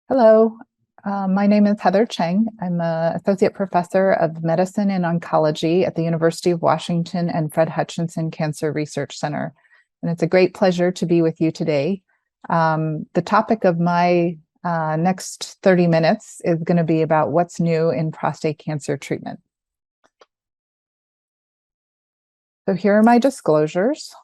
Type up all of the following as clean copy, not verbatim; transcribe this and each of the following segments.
Hello, my name is Heather Cheng. I'm an associate professor of medicine and oncology at the University of Washington and Fred Hutchinson Cancer Research Center. And it's a great pleasure to be with you today. The topic of my next 30 minutes is going to be about what's new in prostate cancer treatment. So here are my disclosures.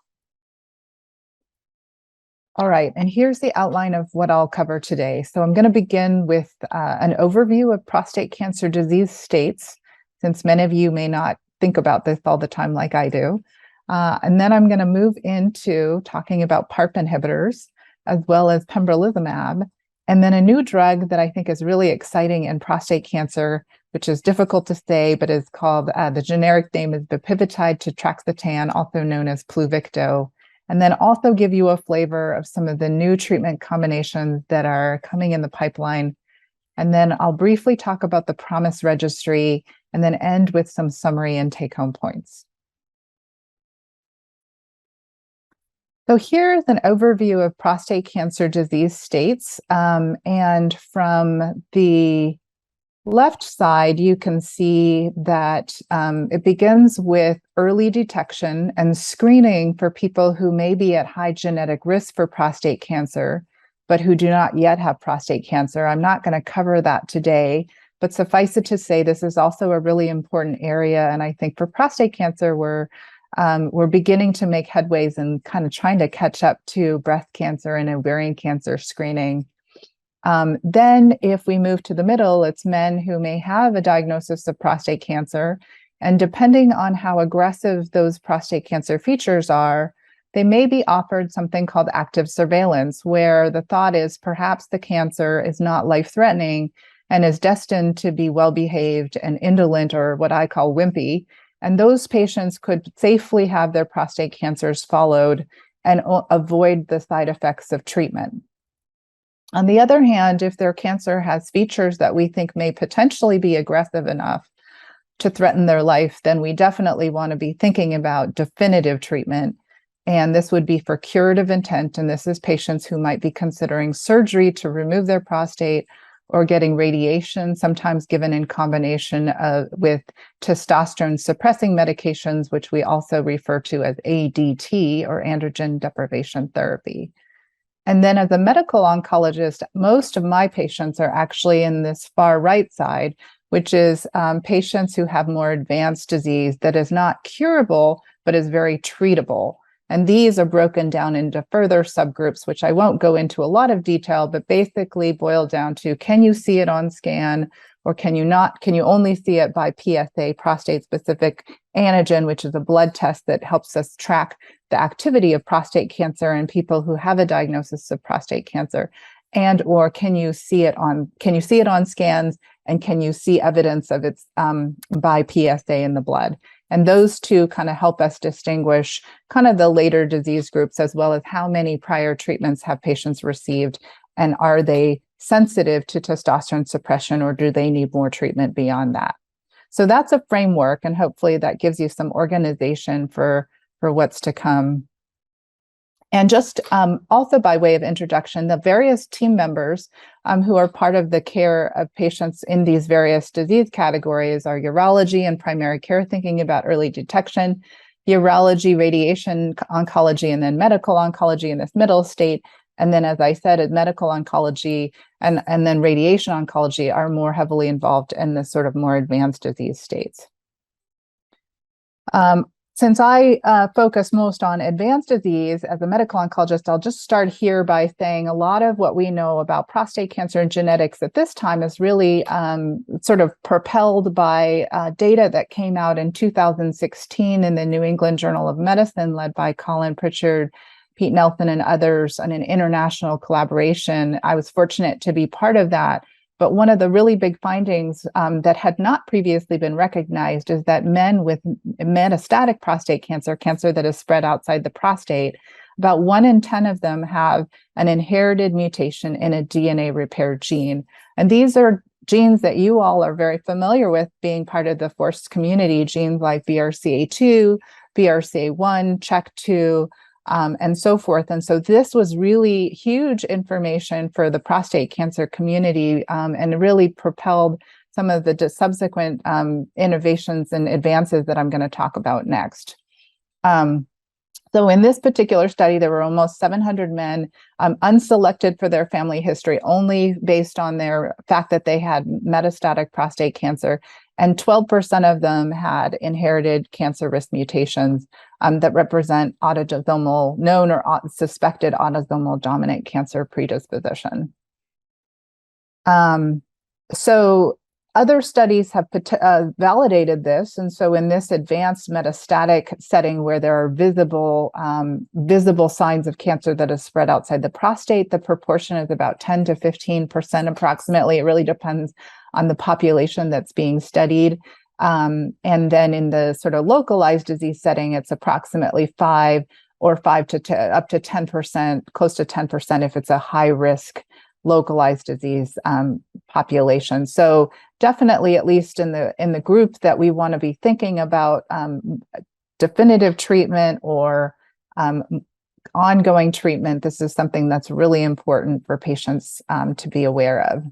All right, and here's the outline of what I'll cover today. So I'm going to begin with an overview of prostate cancer disease states, since many of you may not think about this all the time like I do. And then I'm going to move into talking about PARP inhibitors, as well as pembrolizumab, and then a new drug that I think is really exciting in prostate cancer, which is difficult to say, but is called, the generic name is bupivacaine tetraxetan, also known as Pluvicto. And then also give you a flavor of some of the new treatment combinations that are coming in the pipeline. And then I'll briefly talk about the PROMISE registry and then end with some summary and take-home points. So here's an overview of prostate cancer disease states. And from the left side, you can see that it begins with early detection and screening for people who may be at high genetic risk for prostate cancer, but who do not yet have prostate cancer. I'm not going to cover that today, but suffice it to say, this is also a really important area. And I think for prostate cancer, we're beginning to make headways and kind of trying to catch up to breast cancer and ovarian cancer screening. Then if we move to the middle, it's men who may have a diagnosis of prostate cancer. And depending on how aggressive those prostate cancer features are, they may be offered something called active surveillance, where the thought is perhaps the cancer is not life-threatening and is destined to be well-behaved and indolent, or what I call wimpy. And those patients could safely have their prostate cancers followed and avoid the side effects of treatment. On the other hand, if their cancer has features that we think may potentially be aggressive enough to threaten their life, then we definitely want to be thinking about definitive treatment. And this would be for curative intent. And this is patients who might be considering surgery to remove their prostate or getting radiation, sometimes given in combination with testosterone suppressing medications, which we also refer to as ADT, or androgen deprivation therapy. And then as a medical oncologist, most of my patients are actually in this far right side, which is patients who have more advanced disease that is not curable, but is very treatable. And these are broken down into further subgroups, which I won't go into a lot of detail, but basically boil down to, can you see it on scan, or can you not? Can you only see it by PSA, prostate-specific antigen, which is a blood test that helps us track the activity of prostate cancer in people who have a diagnosis of prostate cancer? And or can you see it on scans, and can you see evidence of its by PSA in the blood? And those two kind of help us distinguish kind of the later disease groups, as well as how many prior treatments have patients received, and are they sensitive to testosterone suppression, or do they need more treatment beyond that? So that's a framework, and hopefully that gives you some organization for what's to come. And just also by way of introduction, the various team members who are part of the care of patients in these various disease categories are urology and primary care, thinking about early detection, urology, radiation oncology, and then medical oncology in this middle state. And then, as I said, medical oncology and then radiation oncology are more heavily involved in the sort of more advanced disease states. Since I focus most on advanced disease as a medical oncologist, I'll just start here by saying a lot of what we know about prostate cancer and genetics at this time is really sort of propelled by data that came out in 2016 in the New England Journal of Medicine, led by Colin Pritchard, Pete Nelson, and others on an international collaboration. I was fortunate to be part of that. But one of the really big findings that had not previously been recognized is that men with metastatic prostate cancer, cancer that is spread outside the prostate, about 1 in 10 of them have an inherited mutation in a DNA repair gene. And these are genes that you all are very familiar with being part of the FORCE community, genes like BRCA2, BRCA1, CHEK2, and so forth. And so this was really huge information for the prostate cancer community, and really propelled some of the subsequent innovations and advances that I'm going to talk about next. So in this particular study, there were almost 700 men unselected for their family history, only based on their fact that they had metastatic prostate cancer. And 12% of them had inherited cancer risk mutations that represent autosomal, known or suspected autosomal dominant cancer predisposition. So other studies have validated this. And so in this advanced metastatic setting where there are visible signs of cancer that is spread outside the prostate, the proportion is about 10 to 15% approximately. It really depends on the population that's being studied. And then in the sort of localized disease setting, it's approximately 5 or 5 to up to 10%, close to 10% if it's a high risk localized disease population. So definitely, at least in the group that we want to be thinking about definitive treatment or ongoing treatment, this is something that's really important for patients to be aware of.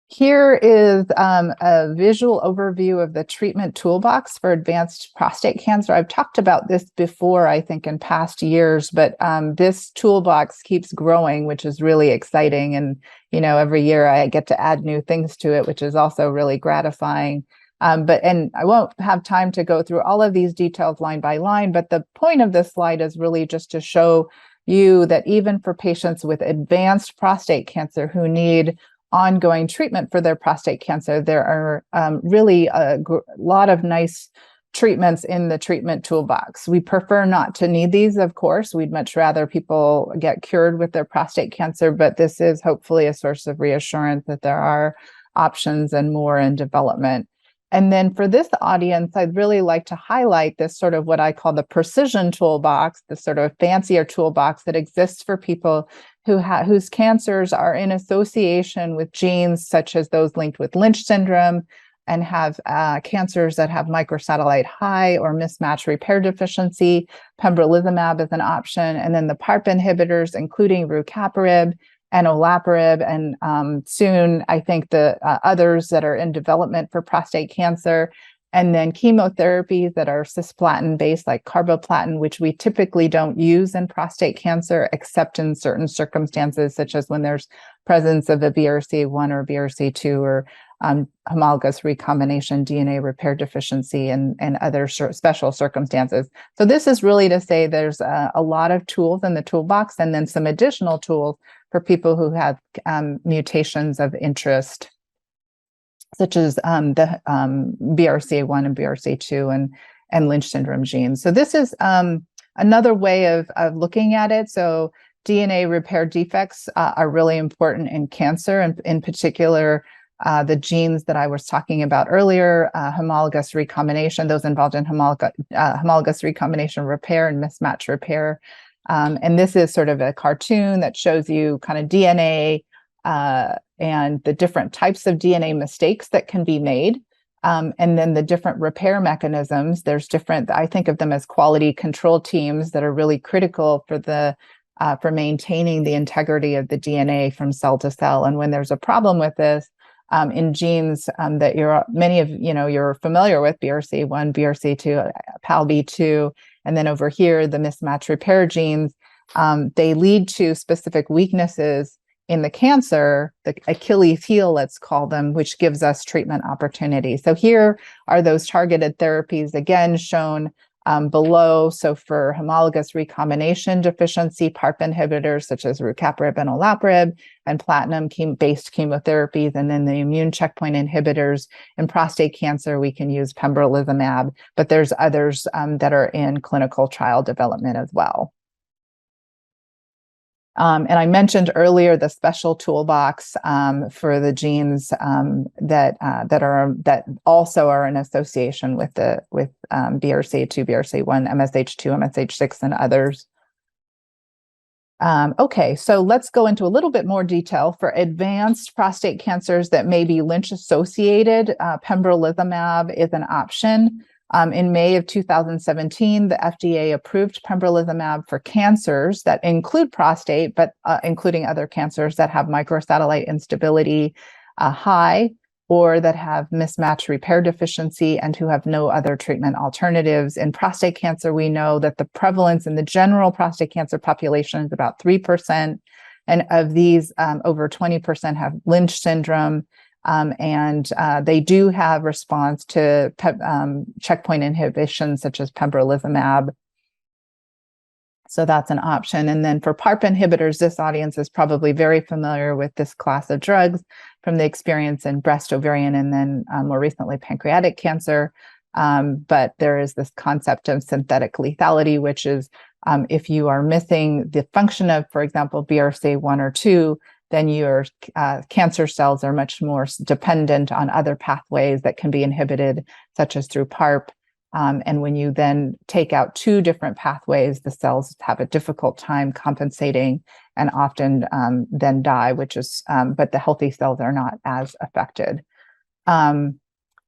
Here is a visual overview of the treatment toolbox for advanced prostate cancer. I've talked about this before, I think, in past years, but this toolbox keeps growing, which is really exciting. And, you know, every year I get to add new things to it, which is also really gratifying. And I won't have time to go through all of these details line by line, but the point of this slide is really just to show you that even for patients with advanced prostate cancer who need ongoing treatment for their prostate cancer, there are really a lot of nice treatments in the treatment toolbox. We prefer not to need these, of course. We'd much rather people get cured with their prostate cancer, but this is hopefully a source of reassurance that there are options and more in development. And then for this audience, I'd really like to highlight this sort of what I call the precision toolbox, the sort of fancier toolbox that exists for people whose cancers are in association with genes such as those linked with Lynch syndrome and have cancers that have microsatellite high or mismatch repair deficiency. Pembrolizumab is an option. And then the PARP inhibitors, including rucaparib and olaparib, and soon I think the others that are in development for prostate cancer. And then chemotherapies that are cisplatin based, like carboplatin, which we typically don't use in prostate cancer, except in certain circumstances, such as when there's presence of a BRCA1 or BRCA2 or homologous recombination DNA repair deficiency and other special circumstances. So this is really to say there's a lot of tools in the toolbox, and then some additional tools for people who have mutations of interest, such as the BRCA1 and BRCA2 and Lynch syndrome genes. So this is another way of looking at it. So DNA repair defects are really important in cancer, and in particular, the genes that I was talking about earlier, homologous recombination, those involved in homologous recombination repair and mismatch repair. And this is sort of a cartoon that shows you kind of DNA and the different types of DNA mistakes that can be made. And then the different repair mechanisms. There's different, I think of them as quality control teams that are really critical for maintaining the integrity of the DNA from cell to cell. And when there's a problem with this, in genes that many of you're familiar with, BRCA1, BRCA2, PALB2, and then over here, the mismatch repair genes, they lead to specific weaknesses in the cancer, the Achilles heel, let's call them, which gives us treatment opportunity. So here are those targeted therapies, again, shown below. So for homologous recombination deficiency, PARP inhibitors such as rucaparib and olaparib, and platinum-based chemotherapies, and then the immune checkpoint inhibitors. In prostate cancer, we can use pembrolizumab, but there's others that are in clinical trial development as well. And I mentioned earlier the special toolbox for the genes that also are in association with BRCA2, BRCA1, MSH2, MSH6, and others. Okay, so let's go into a little bit more detail. For advanced prostate cancers that may be Lynch associated, pembrolizumab is an option. In May of 2017, the FDA approved pembrolizumab for cancers that include prostate, but including other cancers that have microsatellite instability high, or that have mismatch repair deficiency and who have no other treatment alternatives. In prostate cancer, we know that the prevalence in the general prostate cancer population is about 3%. And of these, over 20% have Lynch syndrome. And they do have response to checkpoint inhibition, such as pembrolizumab. So that's an option. And then for PARP inhibitors, this audience is probably very familiar with this class of drugs from the experience in breast, ovarian, and then more recently pancreatic cancer. But there is this concept of synthetic lethality, which is if you are missing the function of, for example, BRCA1 or 2, then your cancer cells are much more dependent on other pathways that can be inhibited, such as through PARP. And when you then take out two different pathways, the cells have a difficult time compensating and often then die, which is, but the healthy cells are not as affected.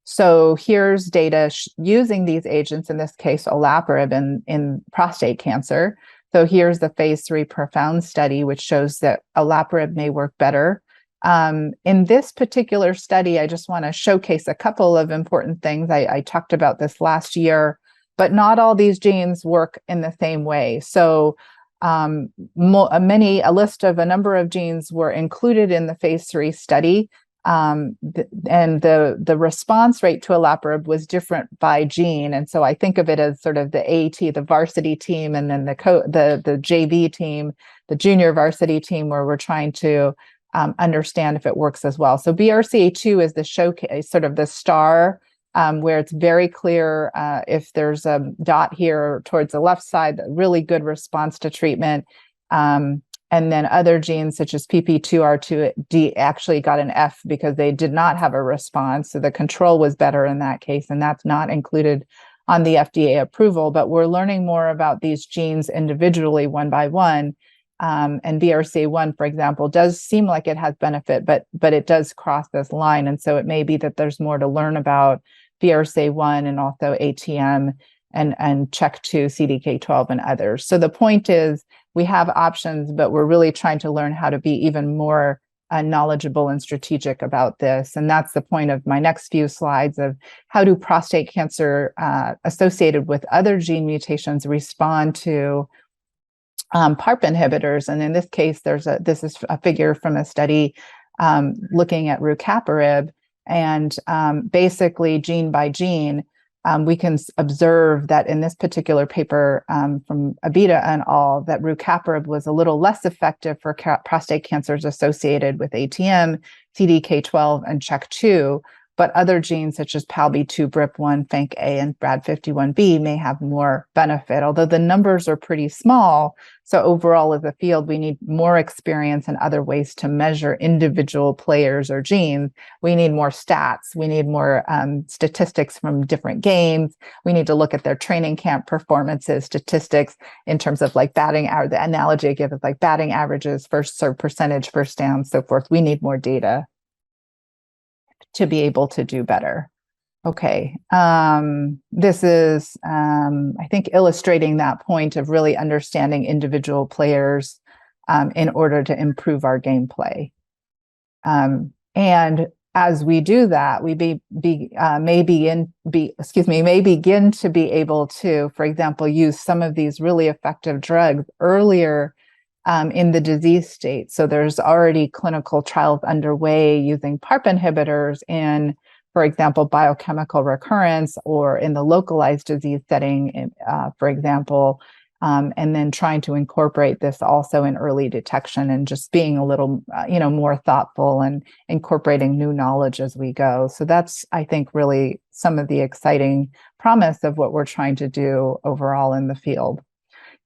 So here's data using these agents, in this case, olaparib in prostate cancer. So here's the phase 3 PROfound study, which shows that olaparib may work better. In this particular study, I just want to showcase a couple of important things. I talked about this last year, but not all these genes work in the same way. So a list of a number of genes were included in the phase 3 study. And the response rate to olaparib was different by gene. And so I think of it as sort of the AT, the varsity team, and then the JV team, the junior varsity team, where we're trying to understand if it works as well. So BRCA2 is the showcase, sort of the star, where it's very clear if there's a dot here towards the left side, really good response to treatment. And then other genes such as PP2R2D actually got an F because they did not have a response. So the control was better in that case, and that's not included on the FDA approval. But we're learning more about these genes individually, one by one. And BRCA1, for example, does seem like it has benefit, but it does cross this line. And so it may be that there's more to learn about BRCA1 and also ATM and CHEK2, CDK12, and others. So the point is, we have options, but we're really trying to learn how to be even more knowledgeable and strategic about this. And that's the point of my next few slides of how do prostate cancer associated with other gene mutations respond to PARP inhibitors. And in this case, this is a figure from a study looking at rucaparib, and basically gene by gene, we can observe that in this particular paper from Abida and al., that rucaparib was a little less effective for prostate cancers associated with ATM, CDK12, and CHEK2, but other genes such as PALB2, BRIP1, FANK-A, and BRAD51B may have more benefit, although the numbers are pretty small. So overall, as a field, we need more experience and other ways to measure individual players or genes. We need more stats. We need more statistics from different games. We need to look at their training camp performances, statistics in terms of like batting average. The analogy I give is like batting averages, first serve percentage, first down, so forth. We need more data to be able to do better. Okay, this is, I think, illustrating that point of really understanding individual players in order to improve our gameplay. And as we do that, we may begin to be able to, for example, use some of these really effective drugs earlier in the disease state. So there's already clinical trials underway using PARP inhibitors in, for example, biochemical recurrence or in the localized disease setting, for example, and then trying to incorporate this also in early detection and just being a little, more thoughtful and incorporating new knowledge as we go. So that's, I think, really some of the exciting promise of what we're trying to do overall in the field.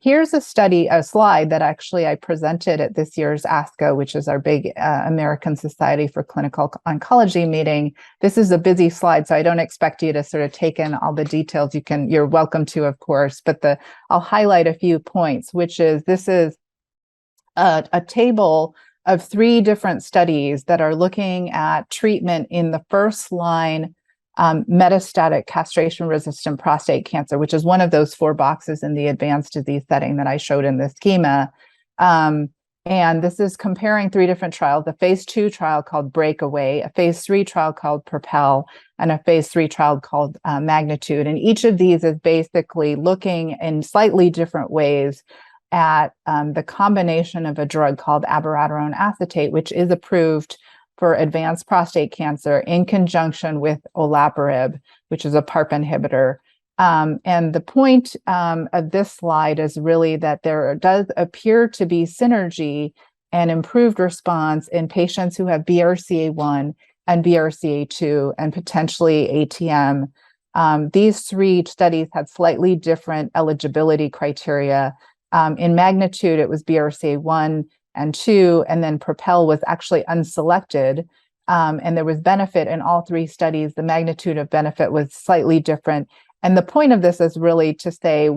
Here's a slide that actually I presented at this year's ASCO, which is our big American Society for Clinical Oncology meeting. This is a busy slide, so I don't expect you to sort of take in all the details. You're welcome to, of course, but I'll highlight a few points, which is this is a table of 3 different studies that are looking at treatment in the first line metastatic castration-resistant prostate cancer, which is one of those 4 boxes in the advanced disease setting that I showed in the schema. And this is comparing 3 different trials, a phase 2 trial called Breakaway, a phase 3 trial called Propel, and a phase 3 trial called Magnitude. And each of these is basically looking in slightly different ways at the combination of a drug called abiraterone acetate, which is approved for advanced prostate cancer in conjunction with olaparib, which is a PARP inhibitor. And the point of this slide is really that there does appear to be synergy and improved response in patients who have BRCA1 and BRCA2 and potentially ATM. These 3 studies had slightly different eligibility criteria. In Magnitude, it was BRCA1 and 2, and then Propel was actually unselected. And there was benefit in all 3 studies. The magnitude of benefit was slightly different. And the point of this is really to say,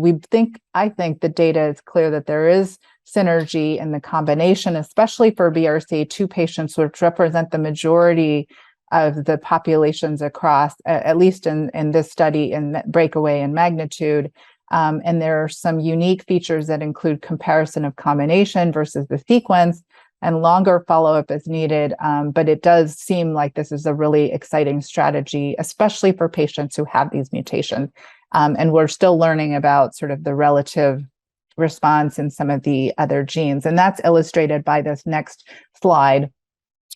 I think the data is clear that there is synergy in the combination, especially for BRCA2 patients, which represent the majority of the populations across, at least in this study in Breakaway and Magnitude. And there are some unique features that include comparison of combination versus the sequence, and longer follow-up is needed. But it does seem like this is a really exciting strategy, especially for patients who have these mutations. And we're still learning about sort of the relative response in some of the other genes. And that's illustrated by this next slide,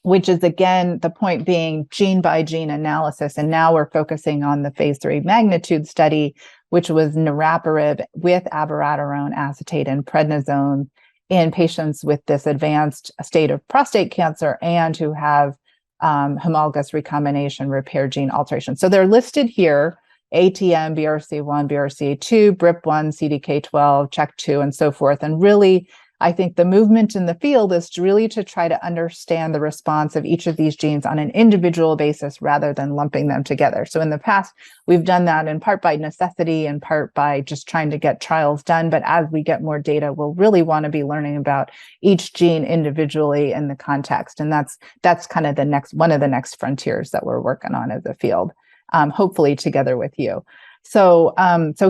which is, again, the point being gene by gene analysis. And now we're focusing on the phase 3 Magnitude study, which was niraparib with abiraterone acetate and prednisone in patients with this advanced state of prostate cancer and who have homologous recombination repair gene alteration. So they're listed here: ATM, BRCA1, BRCA2, BRIP1, CDK12, CHEK2, and so forth. And really, I think the movement in the field is really to try to understand the response of each of these genes on an individual basis rather than lumping them together. So in the past, we've done that in part by necessity, in part by just trying to get trials done. But as we get more data, we'll really want to be learning about each gene individually in the context. And that's kind of one of the next frontiers that we're working on as a field, hopefully together with you. So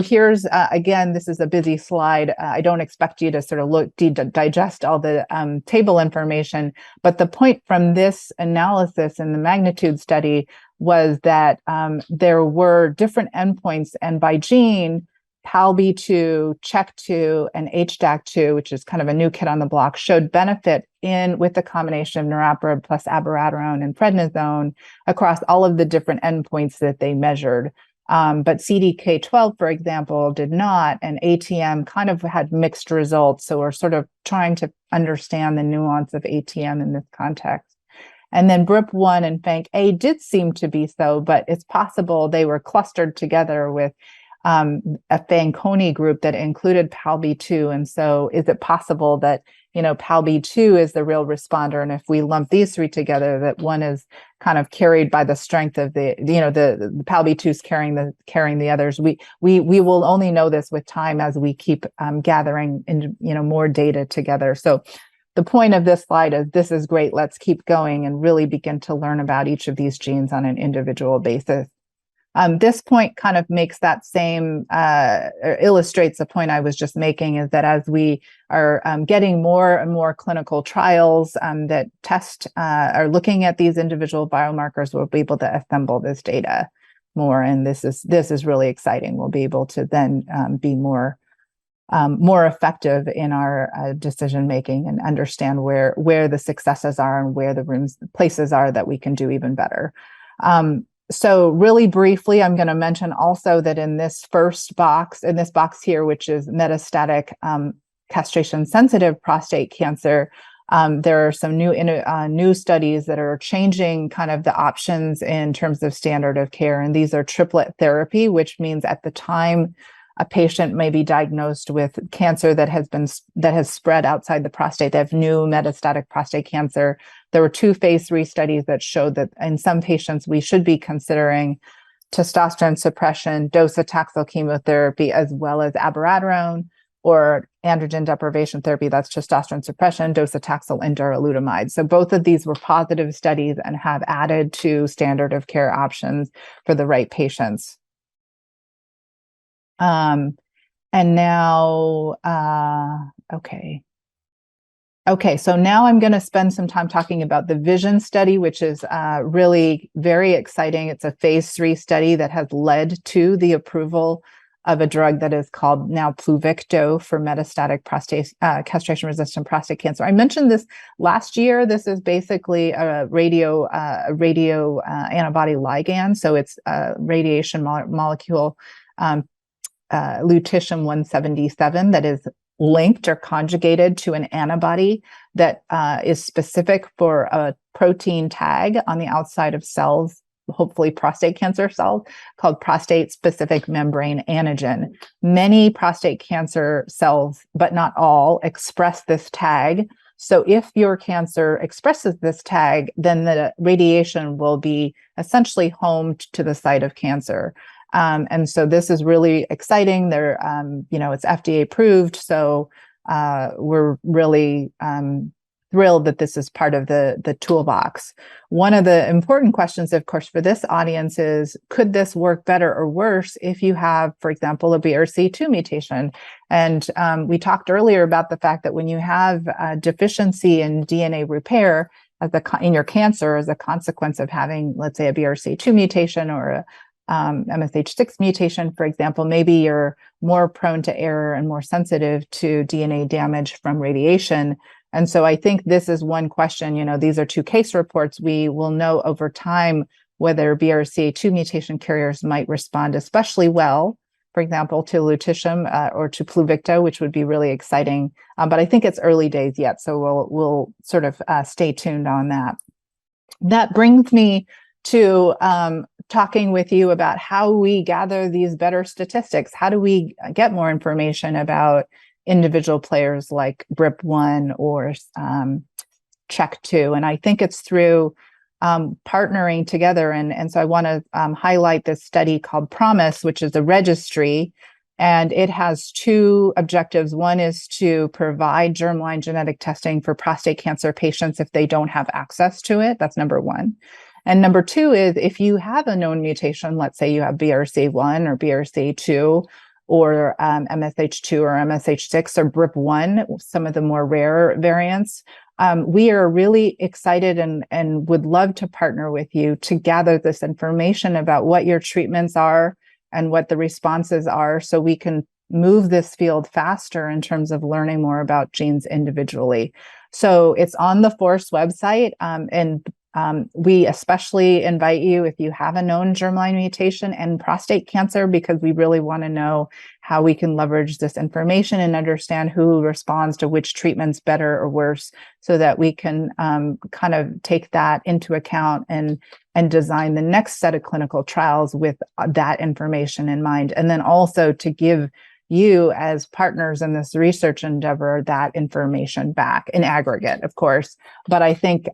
here's, again, this is a busy slide. I don't expect you to sort of digest all the table information, but the point from this analysis in the Magnitude study was that there were different endpoints, and by gene, PALB2, CHEK2, and HDAC2, which is kind of a new kid on the block, showed benefit with the combination of niraparib plus abiraterone and prednisone across all of the different endpoints that they measured. But CDK12, for example, did not, and ATM kind of had mixed results. So we're sort of trying to understand the nuance of ATM in this context. And then BRIP1 and FANK-A did seem to be so, but it's possible they were clustered together with a Fanconi group that included PALB2. And so is it possible that, PALB2 is the real responder? And if we lump these 3 together, that one is kind of carried by the strength of the PALB2 is carrying the others. We will only know this with time as we keep gathering more data together. So the point of this slide is, this is great. Let's keep going and really begin to learn about each of these genes on an individual basis. This point kind of makes that same, illustrates the point I was just making, is that as we are getting more and more clinical trials that are looking at these individual biomarkers, we'll be able to assemble this data more. And this is really exciting. We'll be able to then be more effective in our decision making and understand where the successes are and where the places are that we can do even better. So really briefly, I'm going to mention also that in this box here, which is metastatic castration-sensitive prostate cancer, there are some new studies that are changing kind of the options in terms of standard of care. And these are triplet therapy, which means at the time a patient may be diagnosed with cancer that has spread outside the prostate. They have new metastatic prostate cancer. There were 2 phase 3 studies that showed that in some patients we should be considering testosterone suppression, docetaxel chemotherapy, as well as abiraterone. or androgen deprivation therapy, that's testosterone suppression, docetaxel, and darolutamide. So both of these were positive studies and have added to standard of care options for the right patients. And now, Okay, so now I'm going to spend some time talking about the VISION study, which is really very exciting. It's a phase 3 study that has led to the approval of a drug that is called now Pluvicto for metastatic castration-resistant prostate cancer. I mentioned this last year. This is basically a radio antibody ligand, so it's a radiation molecule, lutetium-177, that is linked or conjugated to an antibody that is specific for a protein tag on the outside of cells, hopefully prostate cancer cells, called prostate-specific membrane antigen. Many prostate cancer cells, but not all, express this tag. So if your cancer expresses this tag, then the radiation will be essentially homed to the site of cancer. And so this is really exciting. They're, it's FDA approved. So we're really thrilled that this is part of the toolbox. One of the important questions, of course, for this audience is, could this work better or worse if you have, for example, a BRCA2 mutation? And we talked earlier about the fact that when you have a deficiency in DNA repair in your cancer as a consequence of having, let's say, a BRCA2 mutation or a MSH6 mutation, for example, maybe you're more prone to error and more sensitive to DNA damage from radiation. And so I think this is one question. These are 2 case reports. We will know over time whether BRCA2 mutation carriers might respond especially well, for example, to lutetium or to Pluvicto, which would be really exciting. But I think it's early days yet, so we'll sort of stay tuned on that. That brings me to talking with you about how we gather these better statistics. How do we get more information about individual players like BRIP1 or CHEK2? And I think it's through partnering together. And so I want to highlight this study called PROMISE, which is a registry. And it has 2 objectives. One is to provide germline genetic testing for prostate cancer patients if they don't have access to it. That's number 1. And number 2 is, if you have a known mutation, let's say you have BRCA1 or BRCA2 or MSH2 or MSH6 or BRIP1, some of the more rare variants, we are really excited and would love to partner with you to gather this information about what your treatments are and what the responses are, so we can move this field faster in terms of learning more about genes individually. So it's on the FORCE website, and we especially invite you, if you have a known germline mutation and prostate cancer, because we really want to know how we can leverage this information and understand who responds to which treatments better or worse, so that we can kind of take that into account and design the next set of clinical trials with that information in mind. And then also to give you as partners in this research endeavor that information back in aggregate, of course. But I think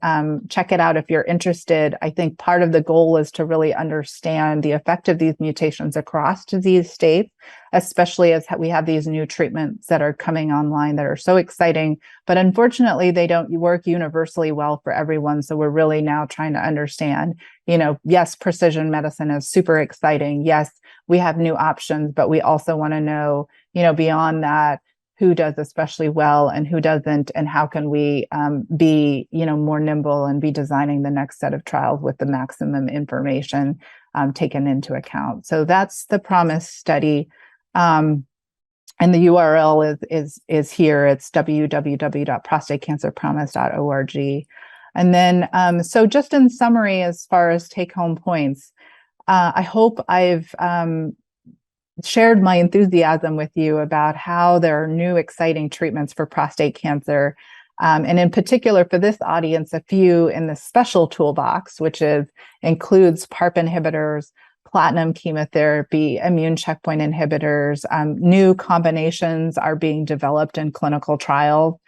check it out if you're interested. I think part of the goal is to really understand the effect of these mutations across disease states, especially as we have these new treatments that are coming online that are so exciting. But unfortunately, they don't work universally well for everyone. So we're really now trying to understand, yes, precision medicine is super exciting. Yes, we have new options, but we also want to know, beyond that, who does especially well and who doesn't, and how can we be, more nimble and be designing the next set of trials with the maximum information taken into account. So that's the PROMISE study. And the URL is here. It's www.prostatecancerpromise.org. And then, so just in summary, as far as take-home points, I hope I've shared my enthusiasm with you about how there are new exciting treatments for prostate cancer. And in particular for this audience, a few in the special toolbox, which includes PARP inhibitors, platinum chemotherapy, immune checkpoint inhibitors. New combinations are being developed in clinical trials.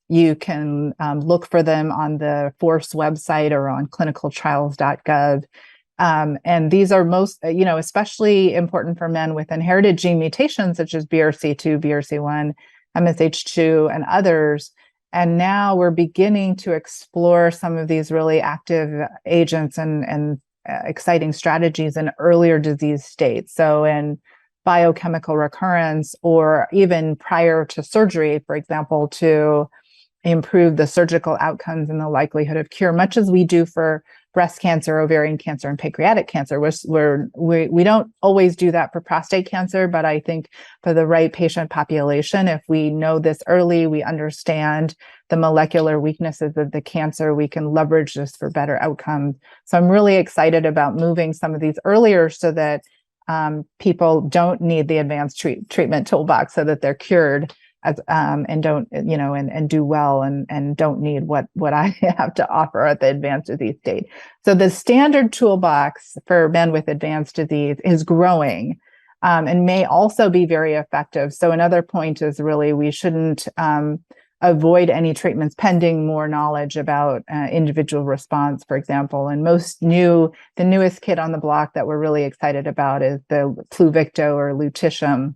You can look for them on the FORCE website or on clinicaltrials.gov. And these are most, especially important for men with inherited gene mutations such as BRCA2, BRCA1, MSH2, and others. And now we're beginning to explore some of these really active agents and exciting strategies in earlier disease states. So in biochemical recurrence, or even prior to surgery, for example, to improve the surgical outcomes and the likelihood of cure, much as we do for breast cancer, ovarian cancer, and pancreatic cancer. We don't always do that for prostate cancer, but I think for the right patient population, if we know this early, we understand the molecular weaknesses of the cancer, we can leverage this for better outcomes. So I'm really excited about moving some of these earlier so that people don't need the advanced treatment toolbox, so that they're cured and don't, and do well, and don't need what I have to offer at the advanced disease state. So the standard toolbox for men with advanced disease is growing, and may also be very effective. So another point is really we shouldn't avoid any treatments pending more knowledge about individual response, for example. And the newest kid on the block that we're really excited about is the Pluvicto or lutetium,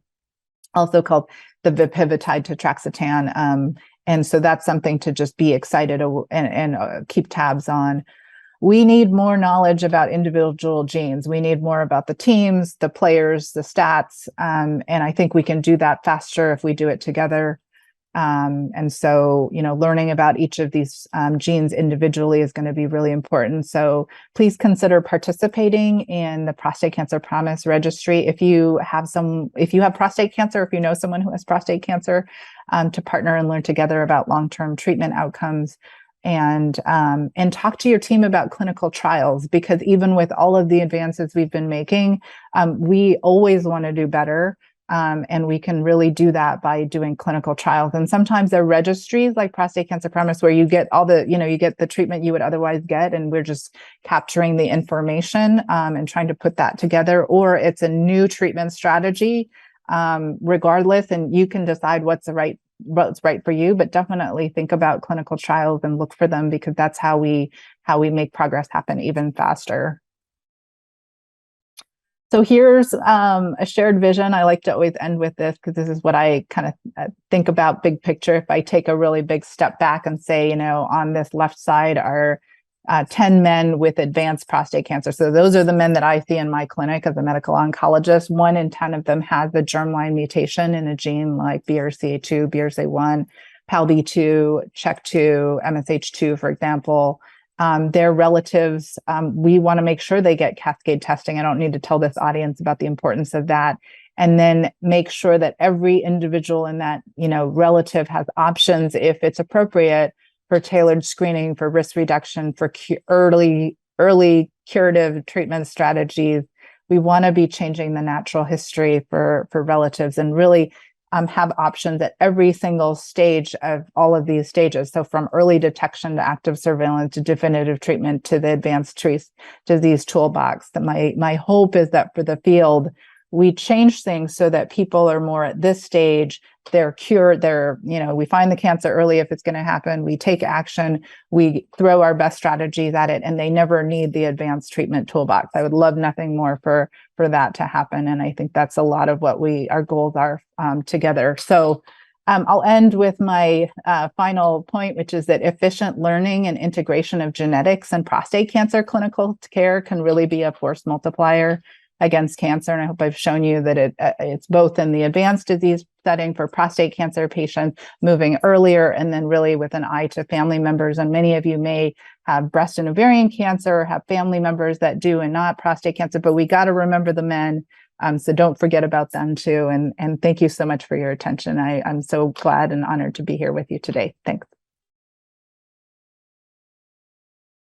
also called the vipivitide tetraxetan. And so that's something to just be excited and keep tabs on. We need more knowledge about individual genes. We need more about the teams, the players, the stats. And I think we can do that faster if we do it together. And so, learning about each of these genes individually is going to be really important. So please consider participating in the Prostate Cancer Promise Registry. If you have prostate cancer, if you know someone who has prostate cancer, to partner and learn together about long-term treatment outcomes, and talk to your team about clinical trials, because even with all of the advances we've been making, we always want to do better. And we can really do that by doing clinical trials. And sometimes there are registries like Prostate Cancer Promise where you get you get the treatment you would otherwise get, and we're just capturing the information and trying to put that together. Or it's a new treatment strategy, regardless, and you can decide what's right for you. But definitely think about clinical trials and look for them, because that's how we make progress happen even faster. So here's a shared vision. I like to always end with this because this is what I kind of think about big picture. If I take a really big step back and say, on this left side are 10 men with advanced prostate cancer. So those are the men that I see in my clinic as a medical oncologist. 1 in 10 of them has the germline mutation in a gene like BRCA2, BRCA1, PALB2, CHEK2, MSH2, for example. Their relatives, we want to make sure they get cascade testing. I don't need to tell this audience about the importance of that. And then make sure that every individual in that, relative has options, if it's appropriate, for tailored screening, for risk reduction, for early curative treatment strategies. We want to be changing the natural history for relatives, and really have options at every single stage of all of these stages. So from early detection to active surveillance to definitive treatment to the advanced disease toolbox. That my hope is that for the field, we change things so that people are more at this stage. They're cured. We find the cancer early if it's going to happen. We take action. We throw our best strategies at it, and they never need the advanced treatment toolbox. I would love nothing more for that to happen. And I think that's a lot of what our goals are together. So I'll end with my final point, which is that efficient learning and integration of genetics and prostate cancer clinical care can really be a force multiplier against cancer. And I hope I've shown you that it's both in the advanced disease setting for prostate cancer patients, moving earlier, and then really with an eye to family members. And many of you may have breast and ovarian cancer, or have family members that do and not prostate cancer, but we got to remember the men. So don't forget about them too. And thank you so much for your attention. I'm so glad and honored to be here with you today. Thanks.